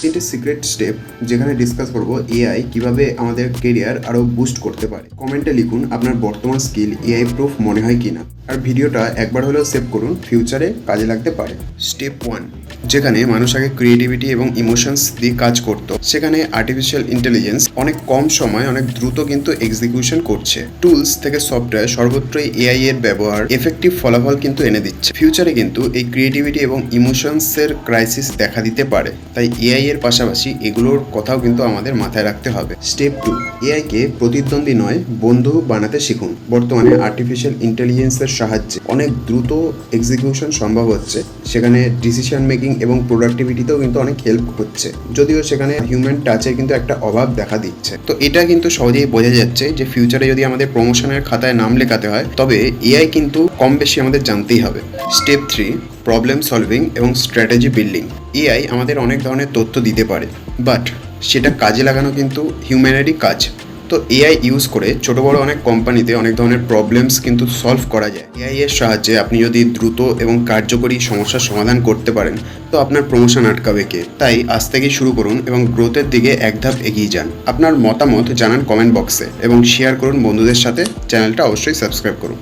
তিনটে secret step যেখানে discuss করব এআই কিভাবে আমাদের কেরিয়ার আরও বুস্ট করতে পারে। কমেন্টে লিখুন আপনার বর্তমান স্কিল এআই প্রুফ মনে হয় কিনা, আর ভিডিওটা একবার হলেও সেভ করুন, ফিউচারে কাজে লাগতে পারে। স্টেপ 1, যেখানে মানুষ আগে ক্রিয়েটিভিটি এবং ইমোশনস দিয়ে কাজ করত, সেখানে আর্টিফিশিয়াল ইন্টেলিজেন্স অনেক কম সময় অনেক দ্রুত কিন্তু এক্সিকিউশন করছে। টুলস থেকে সফটওয়্যার সর্বত্রই এআই এর ব্যবহার এফেক্টিভ ফলাফল কিন্তু এনে দিচ্ছে। ফিউচারে কিন্তু এই ক্রিয়েটিভিটি এবং ইমোশনসের ক্রাইসিস দেখা দিতে পারে, তাই এআই এর পাশাপাশি এগুলোর কথাও কিন্তু আমাদের মাথায় রাখতে হবে। স্টেপ 2, এআইকে প্রতিদ্বন্দ্বী নয় বন্ধু বানাতে শিখুন। বর্তমানে আর্টিফিশিয়াল ইন্টেলিজেন্সের সাহায্যে অনেক দ্রুত এক্সিকিউশন সম্ভব হচ্ছে, সেখানে ডিসিশন মেকিং এবং প্রোডাক্টিভিটিতেও কিন্তু অনেক হেল্প হচ্ছে, যদিও সেখানে হিউম্যান টাচের কিন্তু একটা অভাব দেখা দিচ্ছে। তো এটা কিন্তু সহজেই বোঝা যাচ্ছে যে ফিউচারে যদি আমাদের প্রমোশনের খাতায় নাম লেখাতে হয়, তবে এআই কিন্তু কম বেশি আমাদের জানতেই হবে। স্টেপ 3, প্রবলেম সলভিং এবং স্ট্র্যাটেজি বিল্ডিং। এআই আমাদের অনেক ধরনের তথ্য দিতে পারে, বাট সেটা কাজে লাগানো কিন্তু হিউম্যানেরই কাজ। তো এআই ইউজ করে ছোটো বড়ো অনেক কোম্পানিতে অনেক ধরনের প্রবলেমস কিন্তু সলভ করা যায়। এআই এর সাহায্যে আপনি যদি দ্রুত এবং কার্যকরী সমস্যার সমাধান করতে পারেন, তো আপনার প্রমোশন আটকাবে কে? তাই আজ থেকেই শুরু করুন এবং গ্রোথের দিকে এক ধাপ এগিয়ে যান। আপনার মতামত জানান কমেন্ট বক্সে এবং শেয়ার করুন বন্ধুদের সাথে। চ্যানেলটা অবশ্যই সাবস্ক্রাইব করুন।